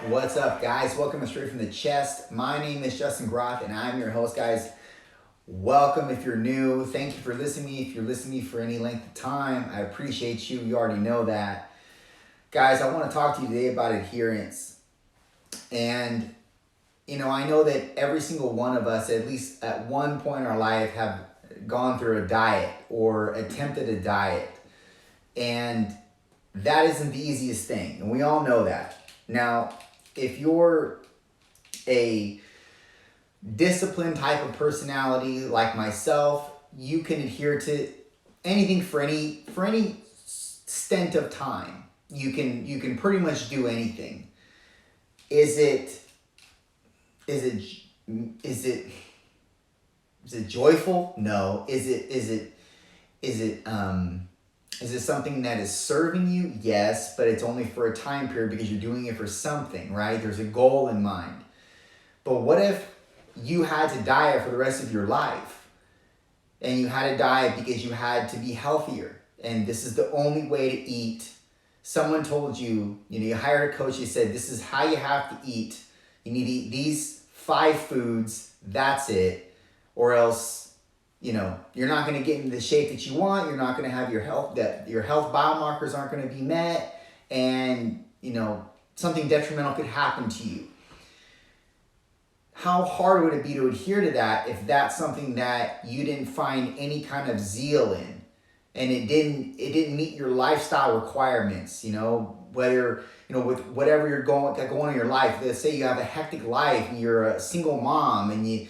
What's up, guys? Welcome to Straight from the Chest. My name is Justin Groth, and I'm your host, guys. Welcome if you're new. Thank you for listening to me. If you're listening to me for any length of time, I appreciate you. You already know that. Guys, I want to talk to you today about adherence. And, I know that every single one of us, at least at one point in our life, have gone through a diet or attempted a diet. And that isn't the easiest thing. And we all know that. Now, if you're a disciplined type of personality like myself, you can adhere to anything for any stint of time. You can pretty much do anything. Is it joyful? No. Is it something that is serving you? Yes, but it's only for a time period because you're doing it for something, right? There's a goal in mind. But what if you had to diet for the rest of your life? And you had to diet because you had to be healthier. And this is the only way to eat. Someone told you, you hired a coach, he said, this is how you have to eat. You need to eat these 5 foods, that's it. Or else, you're not going to get into the shape that you want. You're not going to have your health biomarkers aren't going to be met. And, something detrimental could happen to you. How hard would it be to adhere to that if that's something that you didn't find any kind of zeal in? And it didn't meet your lifestyle requirements, whether, with whatever you're going on in your life. Let's say you have a hectic life and you're a single mom and you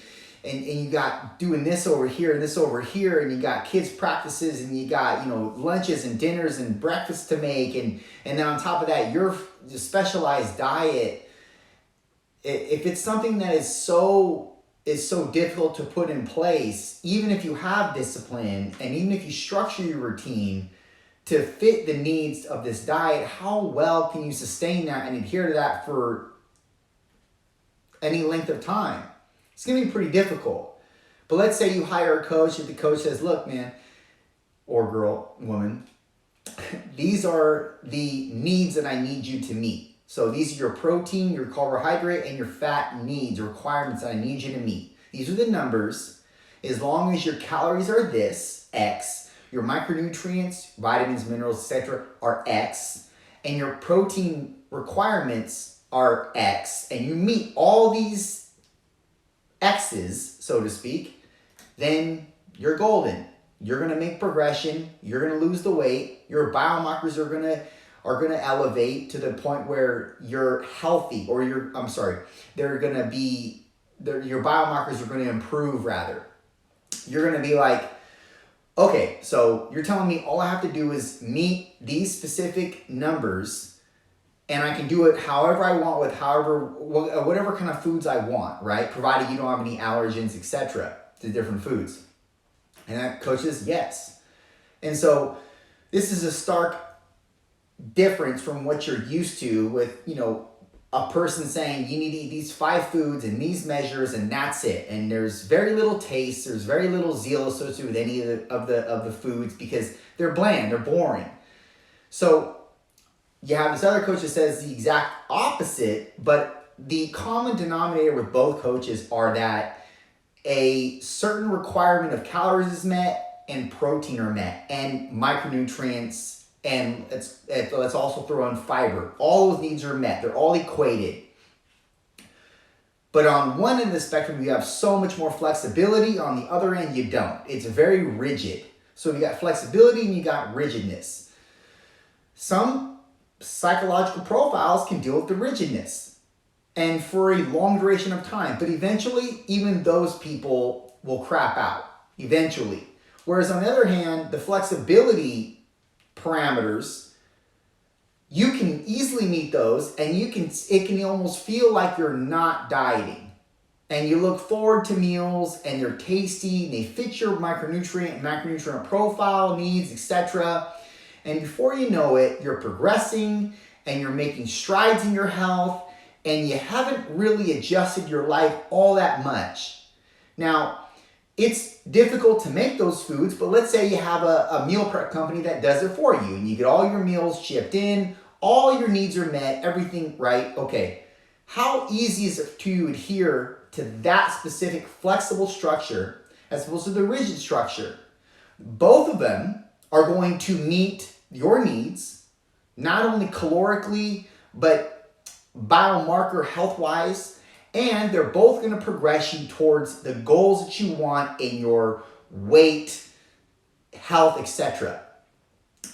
got doing this over here and this over here, and you got kids practices and you got, lunches and dinners and breakfast to make. And then on top of that, your specialized diet, if it's something that is so difficult to put in place, even if you have discipline and even if you structure your routine to fit the needs of this diet, how well can you sustain that and adhere to that for any length of time? It's going to be pretty difficult. But let's say you hire a coach and the coach says, look, man, or girl, woman, these are the needs that I need you to meet. So these are your protein, your carbohydrate, and your fat needs, requirements that I need you to meet. These are the numbers. As long as your calories are this, X, your micronutrients, vitamins, minerals, etc. are X, and your protein requirements are X, and you meet all these X's, so to speak, then you're golden. You're going to make progression. You're going to lose the weight. Your biomarkers are going to elevate to the point where you're healthy, or your biomarkers are going to improve rather. You're going to be like, okay, so you're telling me all I have to do is meet these specific numbers, and I can do it however I want with whatever kind of foods I want, right? Provided you don't have any allergens, etc. to different foods. And that coach says yes. And so this is a stark difference from what you're used to with, a person saying you need to eat these 5 foods and these measures and that's it. And there's very little taste, there's very little zeal associated with any of the foods because they're bland, they're boring. So you have this other coach that says the exact opposite, but the common denominator with both coaches are that a certain requirement of calories is met and protein are met and micronutrients, and let's also throw in fiber. All those needs are met. They're all equated. But on one end of the spectrum, you have so much more flexibility. On the other end, you don't. It's very rigid. So you got flexibility and you got rigidness. Some psychological profiles can deal with the rigidness and for a long duration of time. But eventually, even those people will crap out. Eventually. Whereas on the other hand, the flexibility parameters, you can easily meet those, and it can almost feel like you're not dieting. And you look forward to meals and they're tasty and they fit your macronutrient profile needs, etc. And before you know it, you're progressing and you're making strides in your health, and you haven't really adjusted your life all that much. Now, it's difficult to make those foods, but let's say you have a meal prep company that does it for you and you get all your meals shipped in, all your needs are met, everything right. Okay, how easy is it to adhere to that specific flexible structure as opposed to the rigid structure? Both of them are going to meet your needs, not only calorically, but biomarker health-wise, and they're both going to progress you towards the goals that you want in your weight, health, etc.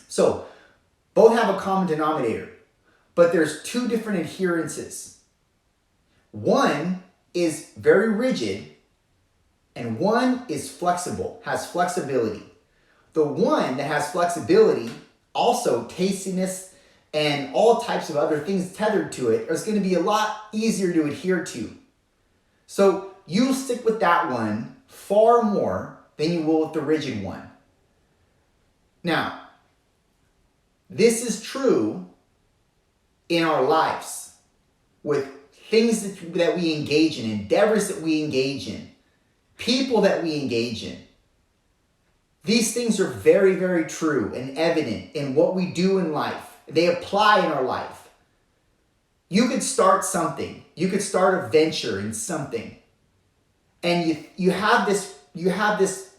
So, both have a common denominator, but there's two different adherences. One is very rigid, and one is flexible, has flexibility. The one that has flexibility, also tastiness and all types of other things tethered to it, is going to be a lot easier to adhere to. So you'll stick with that one far more than you will with the rigid one. Now, this is true in our lives with things that we engage in, endeavors that we engage in, people that we engage in. These things are very, very true and evident in what we do in life. They apply in our life. You could start something. You could start a venture in something. And you have this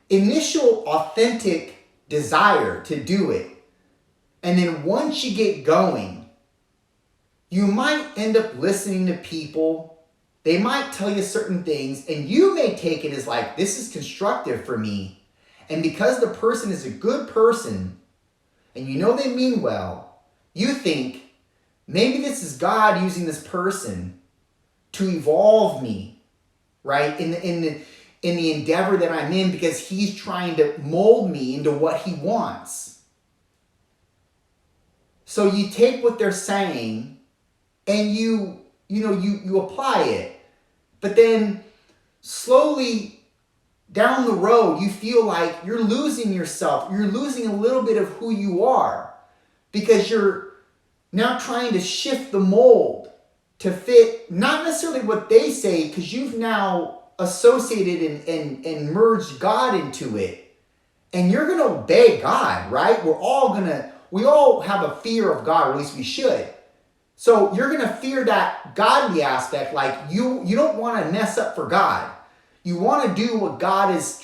initial authentic desire to do it. And then once you get going, you might end up listening to people. They might tell you certain things, and you may take it as like, this is constructive for me. And because the person is a good person, and you know they mean well, you think, maybe this is God using this person to evolve me, right? In the endeavor that I'm in, because he's trying to mold me into what he wants. So you take what they're saying and you apply it. But then slowly down the road, you feel like you're losing yourself. You're losing a little bit of who you are because you're now trying to shift the mold to fit not necessarily what they say, because you've now associated and merged God into it. And you're going to obey God, right? We all have a fear of God, or at least we should. So you're going to fear that godly aspect, like you don't want to mess up for God. You want to do what God is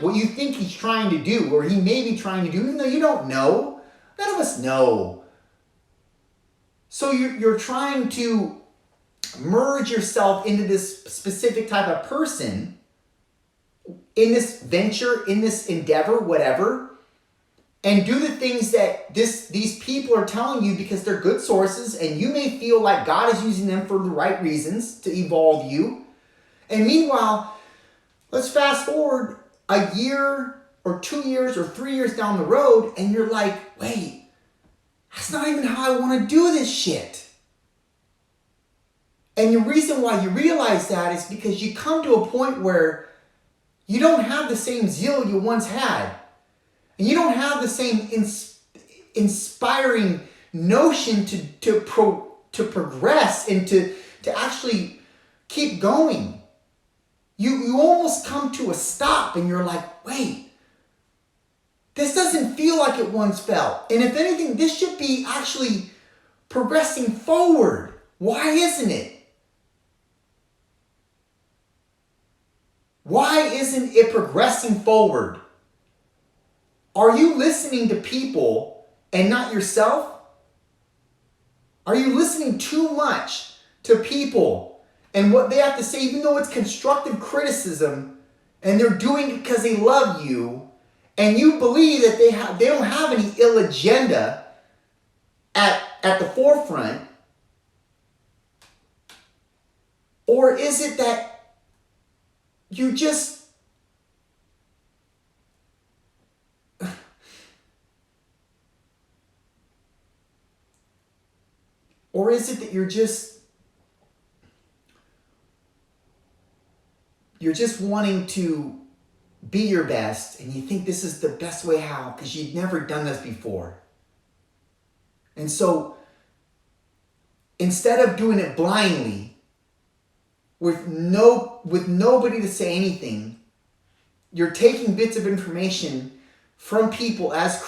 what you think he's trying to do, or he may be trying to do, even though you don't know. None of us know. So you're trying to merge yourself into this specific type of person in this venture, in this endeavor, whatever, and do the things that these people are telling you because they're good sources, and you may feel like God is using them for the right reasons to evolve you. And meanwhile, let's fast forward a year or 2 years or 3 years down the road, and you're like, wait, that's not even how I want to do this shit. And the reason why you realize that is because you come to a point where you don't have the same zeal you once had. And you don't have the same inspiring notion to progress and to actually keep going. You almost come to a stop and you're like, wait, this doesn't feel like it once felt. And if anything, this should be actually progressing forward. Why isn't it? Why isn't it progressing forward? Are you listening to people and not yourself? Are you listening too much to people and what they have to say, even though it's constructive criticism, and they're doing it because they love you, and you believe that they don't have any ill agenda at the forefront? Or is it that you just or is it that you're just wanting to be your best, and you think this is the best way how because you've never done this before? And so instead of doing it blindly, with nobody to say anything, you're taking bits of information from people as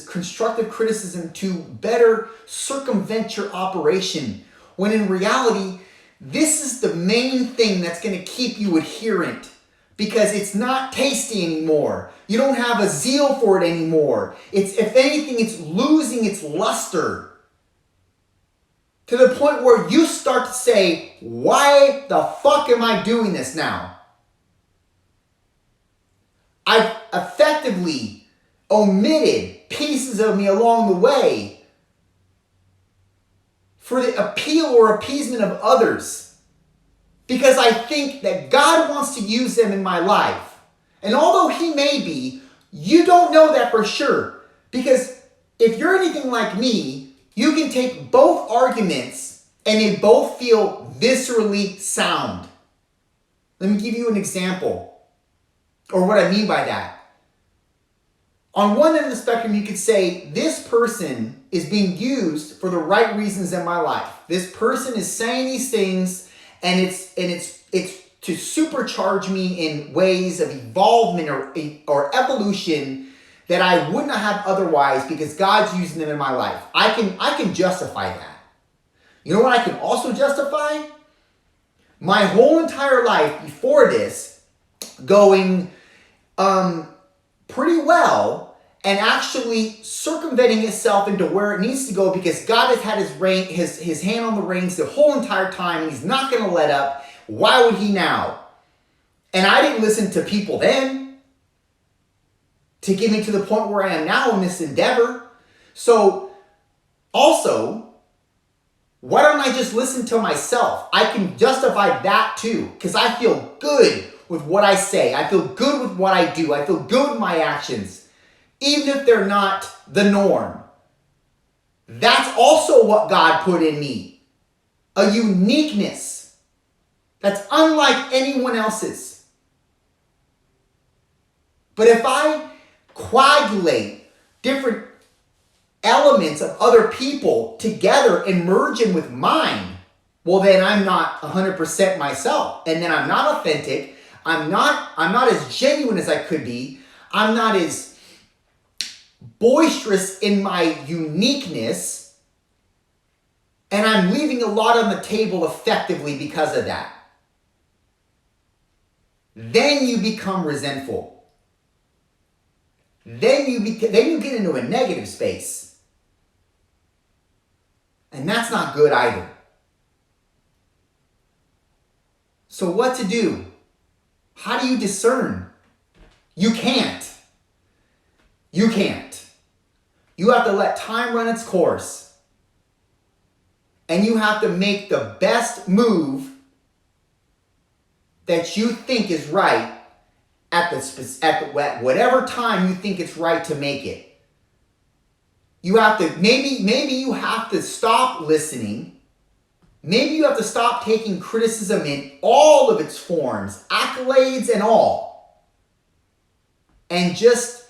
constructive criticism to better circumvent your operation, When in reality, this is the main thing that's going to keep you adherent, because it's not tasty anymore. You don't have a zeal for it anymore. If anything, it's losing its luster to the point where you start to say, why the fuck am I doing this now? I've effectively omitted pieces of me along the way for the appeal or appeasement of others, because I think that God wants to use them in my life. And although He may be, you don't know that for sure. Because if you're anything like me, you can take both arguments and they both feel viscerally sound. Let me give you an example, or what I mean by that. On one end of the spectrum, you could say, this person is being used for the right reasons in my life. This person is saying these things, and it's to supercharge me in ways of evolvement or evolution that I would not have otherwise, because God's using them in my life. I can justify that. You know what I can also justify? My whole entire life before this going pretty well, and actually circumventing itself into where it needs to go, because God has had his hand on the reins the whole entire time, and He's not going to let up. Why would He now? And I didn't listen to people then to get me to the point where I am now in this endeavor. So also, why don't I just listen to myself? I can justify that too, because I feel good with what I say. I feel good with what I do. I feel good with my actions, even if they're not the norm. That's also what God put in me. A uniqueness that's unlike anyone else's. But if I coagulate different elements of other people together and merge them with mine, well, then I'm not 100% myself. And then I'm not authentic. I'm not as genuine as I could be. I'm not as boisterous in my uniqueness. And I'm leaving a lot on the table effectively because of that. Then you become resentful. Then you get into a negative space. And that's not good either. So what to do? How do you discern? You can't. You can't. You have to let time run its course. And you have to make the best move that you think is right at whatever time you think it's right to make it. You have to, maybe you have to stop listening. Maybe you have to stop taking criticism in all of its forms, accolades and all, and just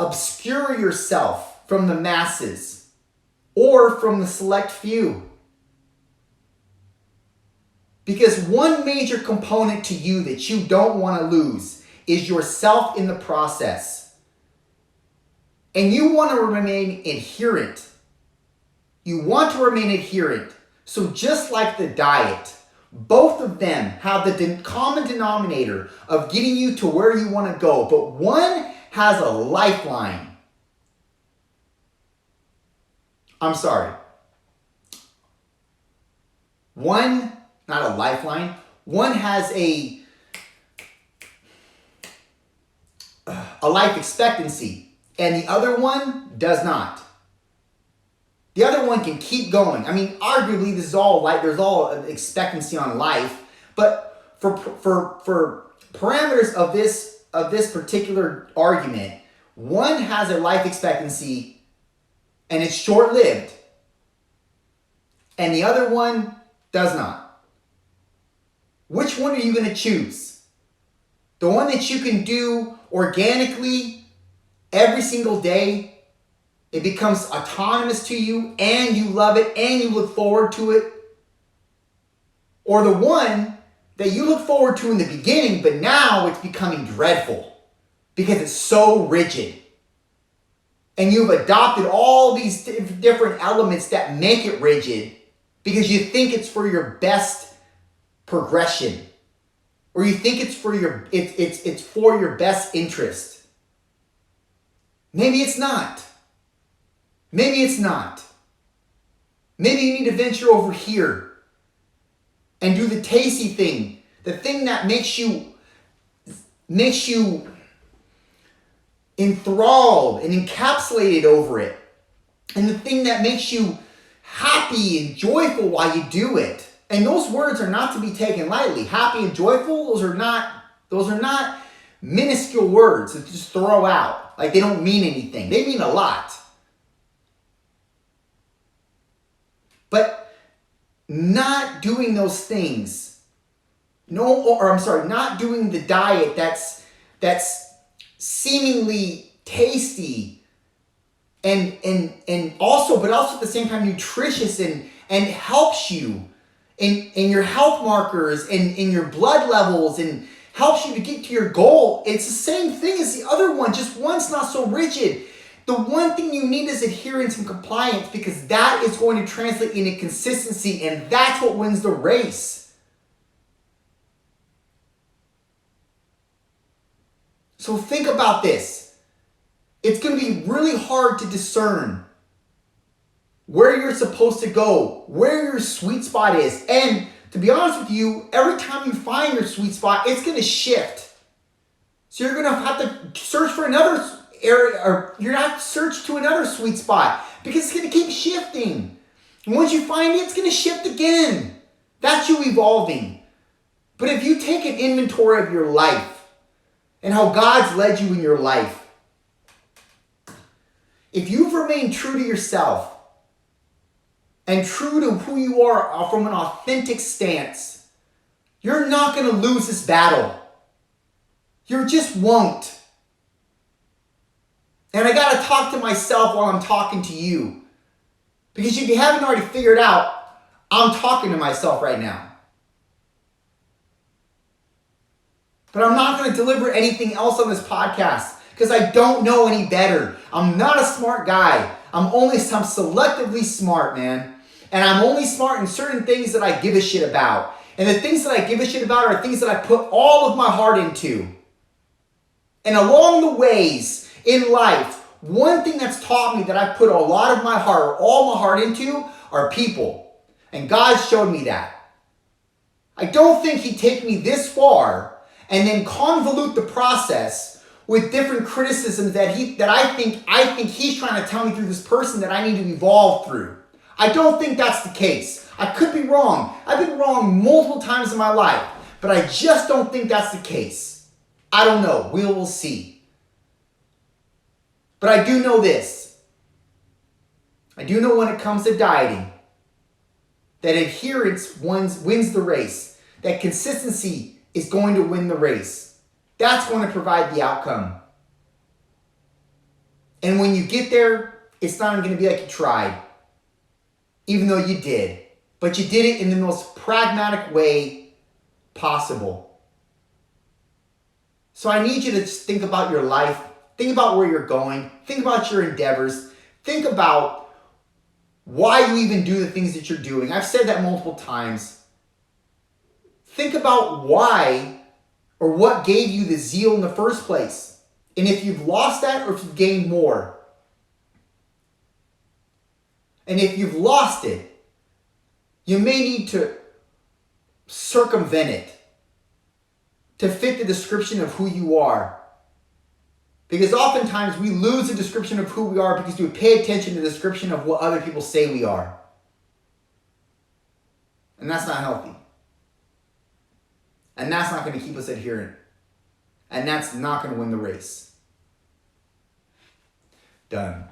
obscure yourself from the masses or from the select few. Because one major component to you that you don't want to lose is yourself in the process. And you want to remain adherent. You want to remain adherent. So just like the diet, both of them have the common denominator of getting you to where you want to go. But one has a lifeline. I'm sorry. One, not a lifeline. One has a life expectancy, and the other one does not. The other one can keep going. I mean, arguably, this is all like there's all expectancy on life, but for parameters of this particular argument, one has a life expectancy, and it's short-lived, and the other one does not. Which one are you going to choose? The one that you can do organically every single day, it becomes autonomous to you and you love it and you look forward to it? Or the one that you look forward to in the beginning, but now it's becoming dreadful because it's so rigid. And you've adopted all these different elements that make it rigid because you think it's for your best progression, or you think it's for your best interest. Maybe it's not. Maybe it's not. Maybe you need to venture over here and do the tasty thing, the thing that makes you enthralled and encapsulated over it, and the thing that makes you happy and joyful while you do it. And those words are not to be taken lightly. Happy and joyful, those are not minuscule words that just throw out like they don't mean anything. They mean a lot. But not doing those things, not doing the diet that's seemingly tasty and also at the same time nutritious and helps you in your health markers and in your blood levels and helps you to get to your goal. It's the same thing as the other one, just one's not so rigid. The one thing you need is adherence and compliance, because that is going to translate into consistency, and that's what wins the race. So think about this. It's going to be really hard to discern where you're supposed to go, where your sweet spot is. And to be honest with you, every time you find your sweet spot, it's going to shift. So you're going to have to search for another area, or you're going to have to search to another sweet spot, because it's going to keep shifting. And once you find it, it's going to shift again. That's you evolving. But if you take an inventory of your life and how God's led you in your life, if you've remained true to yourself and true to who you are from an authentic stance, you're not going to lose this battle. You just won't. And I got to talk to myself while I'm talking to you. Because if you haven't already figured out, I'm talking to myself right now. But I'm not going to deliver anything else on this podcast because I don't know any better. I'm not a smart guy. I'm selectively smart, man. And I'm only smart in certain things that I give a shit about. And the things that I give a shit about are things that I put all of my heart into. And along the ways in life, one thing that's taught me that I've put a lot of my heart, or all my heart into, are people. And God showed me that. I don't think He'd take me this far and then convolute the process with different criticisms that I think He's trying to tell me through this person that I need to evolve through. I don't think that's the case. I could be wrong. I've been wrong multiple times in my life, but I just don't think that's the case. I don't know. We'll see. But I do know this. I do know when it comes to dieting, that adherence wins the race. That consistency is going to win the race. That's going to provide the outcome. And when you get there, it's not going to be like you tried, even though you did. But you did it in the most pragmatic way possible. So I need you to just think about your life. Think about where you're going. Think about your endeavors. Think about why you even do the things that you're doing. I've said that multiple times. Think about why or what gave you the zeal in the first place. And if you've lost that or if you've gained more. And if you've lost it, you may need to circumvent it to fit the description of who you are. Because oftentimes we lose the description of who we are because we pay attention to the description of what other people say we are. And that's not healthy. And that's not going to keep us adherent. And that's not going to win the race. Done.